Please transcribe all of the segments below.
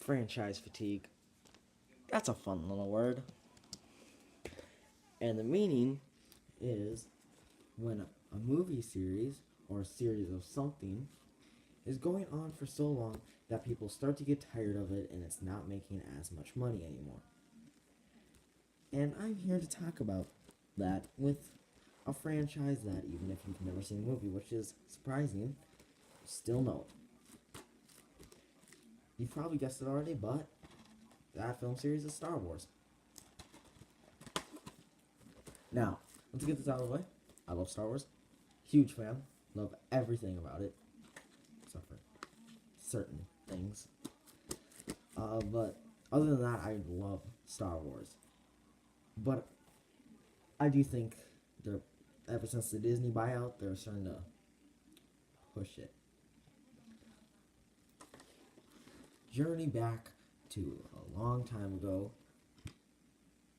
franchise fatigue. That's a fun little word. And the meaning is when a movie series or a series of something is going on for so long that people start to get tired of it and it's not making as much money anymore. And I'm here to talk about that with a franchise that, even if you've never seen the movie, which is surprising, still know it. You've probably guessed it already, but that film series is Star Wars. Now, let's get this out of the way. I love Star Wars. Huge fan. Love everything about it. Except for certain things. But other than that, I love Star Wars. But I do think they're, ever since the Disney buyout, they're starting to push it. Journey back to a long time ago,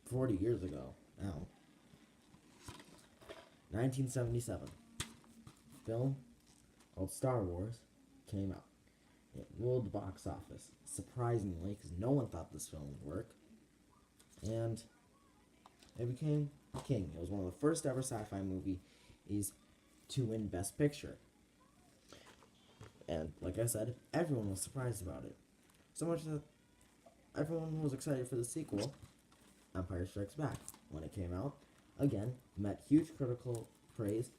40 years ago now, 1977. Film called Star Wars came out. It ruled the box office, surprisingly, because no one thought this film would work. And it became king. It was one of the first ever sci-fi movies to win Best Picture. And like I said, everyone was surprised about it. So much that everyone was excited for the sequel, Empire Strikes Back, when it came out. Again, met huge critical praise,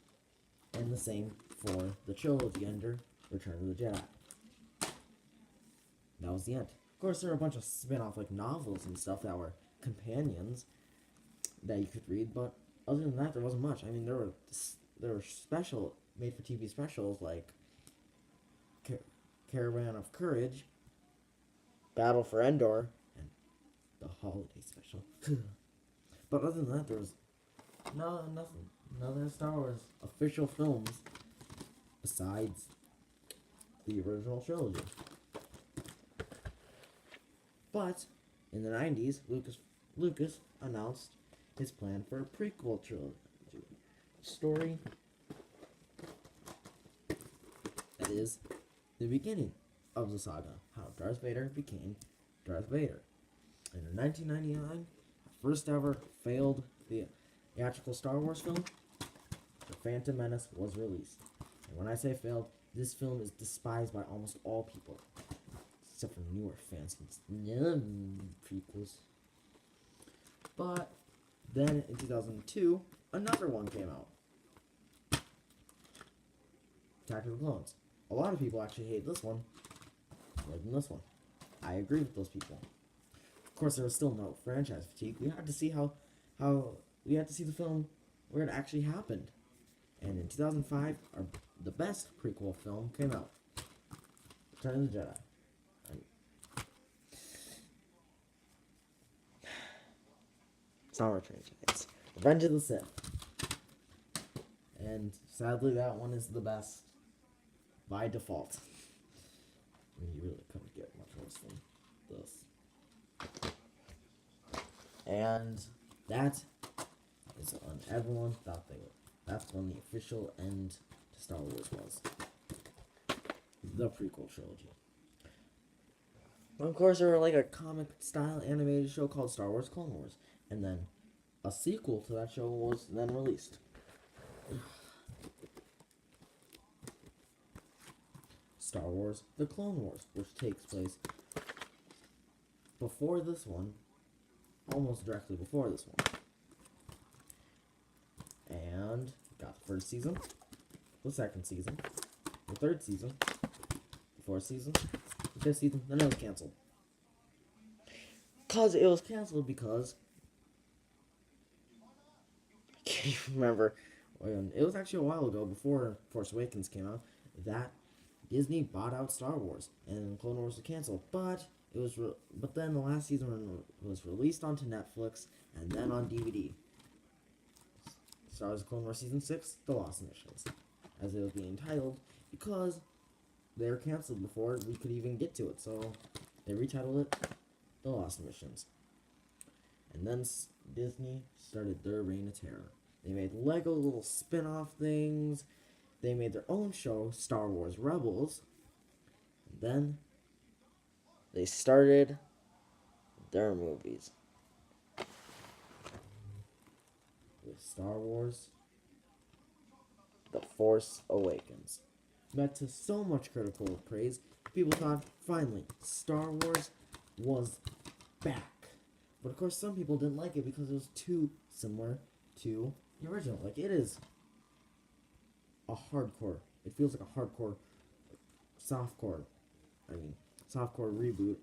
and the same for the trilogy ender, Return of the Jedi. That was the end. Of course, there were a bunch of spin-off like novels and stuff that were companions that you could read, but other than that, there wasn't much. I mean, there were special made-for-TV specials like Caravan of Courage, Battle for Endor, and the holiday special. But other than that, there was nothing. No other Star Wars official films besides the original trilogy. But in the 90s, Lucas announced his plan for a prequel trilogy story that is the beginning of the saga, how Darth Vader became Darth Vader. And in 1999, the first ever failed theatrical Star Wars film, The Phantom Menace, was released. And when I say failed, this film is despised by almost all people, except for newer fans. Prequels. But then in 2002, another one came out. Attack of the Clones. A lot of people actually hate this one more than this one. I agree with those people. Of course, there was still no franchise fatigue. We had to see how we had to see the film where it actually happened. And in 2005, the best prequel film came out, Return of the Jedi. It's not Return of the Jedi. It's Revenge of the Sith. And sadly, that one is the best by default. I mean, you really couldn't get much worse than this. And that is when everyone thought they were. That's when the official end to Star Wars was. The prequel trilogy. Of course, there were like a comic-style animated show called Star Wars Clone Wars. And then a sequel to that show was then released. Star Wars The Clone Wars, which takes place before this one, almost directly before this one. And got the first season, the second season, the third season, the fourth season, the fifth season, then it was canceled. It was canceled because I can't even remember. It was actually a while ago, before Force Awakens came out, that Disney bought out Star Wars, and Clone Wars was canceled. But then the last season was released onto Netflix and then on DVD. Star Wars Clone Wars Season 6, The Lost Missions, as it was being titled, because they were canceled before we could even get to it, so they retitled it The Lost Missions. And then Disney started their reign of terror. They made Lego little spin-off things. They made their own show, Star Wars Rebels. And then they started their movies with Star Wars The Force Awakens. Met to so much critical praise, people thought, finally, Star Wars was back. But of course, some people didn't like it because it was too similar to the original. Like, it is a hardcore, it feels like a hardcore, softcore, softcore reboot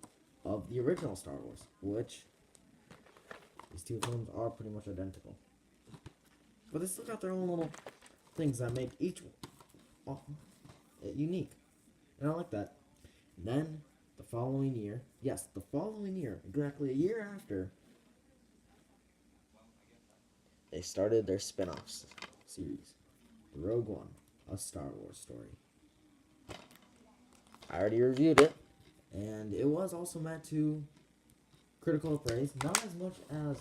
of the original Star Wars, which these two films are pretty much identical. But they still got their own little things that make each one unique. And I like that. And then, the following year, exactly a year after, they started their spin-off series, Rogue One, a Star Wars story. I already reviewed it, and it was also met to critical praise, not as much as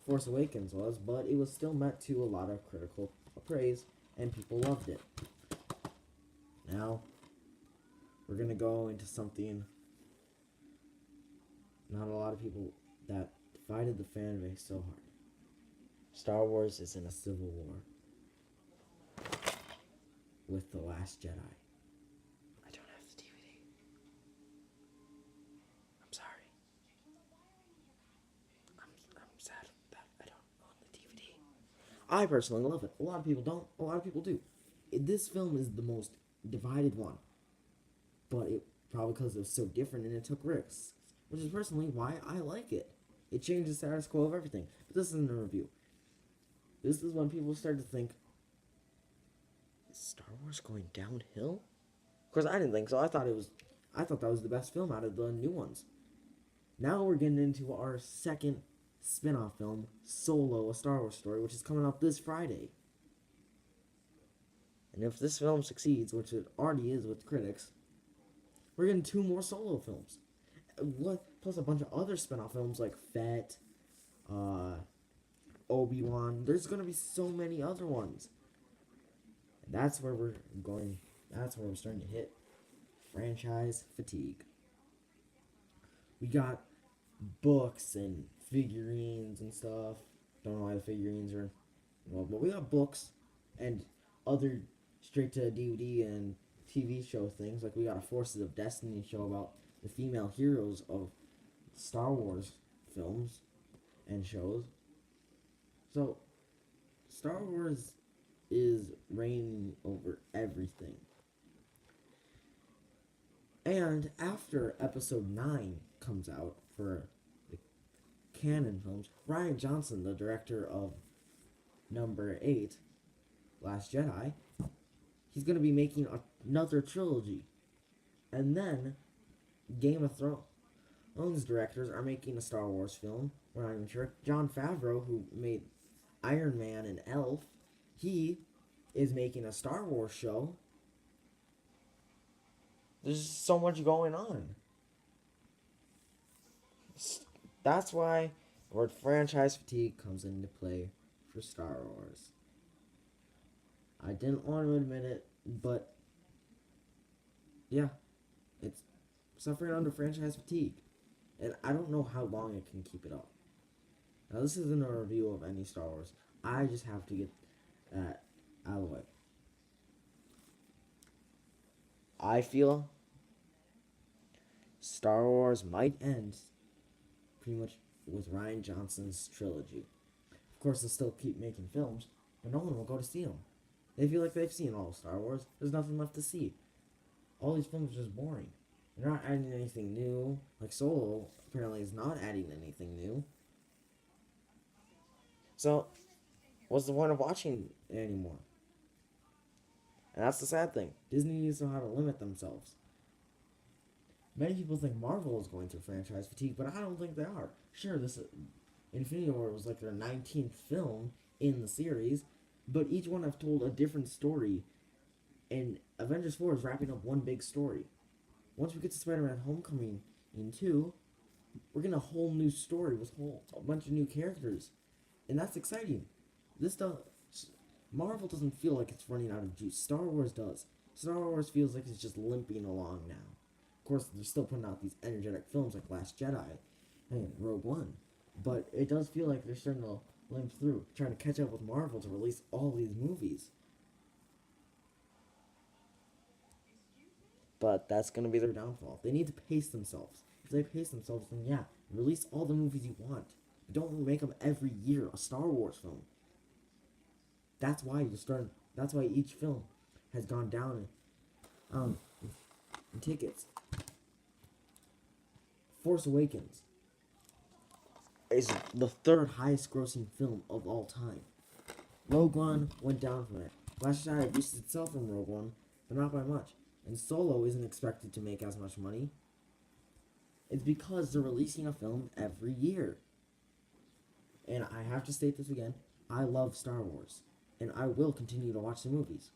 Force Awakens was, but it was still met to a lot of critical praise, and people loved it. Now, we're going to go into something not a lot of people that divided the fan base so hard. Star Wars is in a civil war with The Last Jedi. I don't have the DVD. I'm sorry. I'm sad that I don't own the DVD. I personally love it. A lot of people don't. A lot of people do. This film is the most divided one. But it probably because it was so different and it took risks. Which is personally why I like it. It changed the status quo of everything. But this isn't a review. This is when people start to think, is Star Wars going downhill? Of course, I didn't think so. I thought that was the best film out of the new ones. Now we're getting into our second spin-off film, Solo, a Star Wars story, which is coming out this Friday. And if this film succeeds, which it already is with critics, we're getting 2 more Solo films. Plus a bunch of other spin-off films like Fett, Obi-Wan. There's going to be so many other ones. And that's where we're starting to hit franchise fatigue. We got books and figurines and stuff. Don't know why the figurines are... Well, but we got books and other straight-to-DVD and TV show things. Like we got a Forces of Destiny show about the female heroes of Star Wars films and shows. So, Star Wars is reigning over everything. And after Episode 9 comes out for the canon films, Rian Johnson, the director of number 8, Last Jedi, he's going to be making another trilogy. And then, Game of Thrones directors are making a Star Wars film. We're not even sure. Jon Favreau, who made Iron Man and Elf, he is making a Star Wars show. There's so much going on. That's why the word franchise fatigue comes into play for Star Wars. I didn't want to admit it, but yeah, it's suffering under franchise fatigue. And I don't know how long it can keep it up. Now, this isn't a review of any Star Wars. I just have to get that out of the way. I feel Star Wars might end pretty much with Rian Johnson's trilogy. Of course, they'll still keep making films, but no one will go to see them. They feel like they've seen all of Star Wars. There's nothing left to see. All these films are just boring. They're not adding anything new. Like Solo apparently is not adding anything new. So, what's the point of watching it anymore? And that's the sad thing. Disney needs to know how to limit themselves. Many people think Marvel is going through franchise fatigue, but I don't think they are. Sure, this Infinity War was like their 19th film in the series, but each one have told a different story, and Avengers 4 is wrapping up one big story. Once we get to Spider-Man Homecoming in 2, we're getting a whole new story with a bunch of new characters, and that's exciting. Marvel doesn't feel like it's running out of juice. Star Wars does. Star Wars feels like it's just limping along now. Of course, they're still putting out these energetic films like Last Jedi and Rogue One. But it does feel like they're starting to limp through, trying to catch up with Marvel to release all these movies. But that's going to be their downfall. They need to pace themselves. If they pace themselves, then yeah, release all the movies you want. Don't make them every year a Star Wars film. That's why you start. That's why each film has gone down um, in tickets. Force Awakens is the third highest grossing film of all time. Rogue One went down from it. Last Jedi boosted itself from Rogue One, but not by much. And Solo isn't expected to make as much money. It's because they're releasing a film every year. And I have to state this again, I love Star Wars. And I will continue to watch the movies.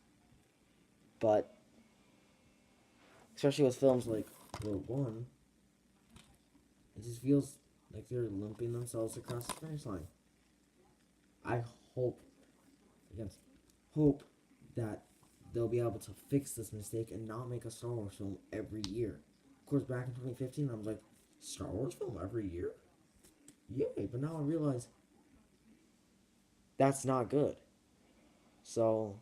But, especially with films like Rogue One, it just feels like they're limping themselves across the finish line. I hope, again, hope that they'll be able to fix this mistake and not make a Star Wars film every year. Of course, back in 2015, I was like, Star Wars film every year? Yay, but now I realize that's not good. So,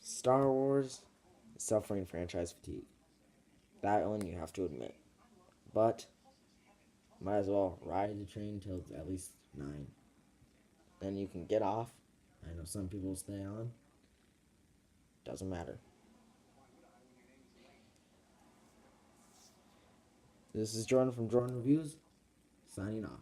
Star Wars is suffering franchise fatigue. That one you have to admit. But, might as well ride the train till it's at least 9. Then you can get off. I know some people stay on. Doesn't matter. This is Jordan from Jordan Reviews, signing off.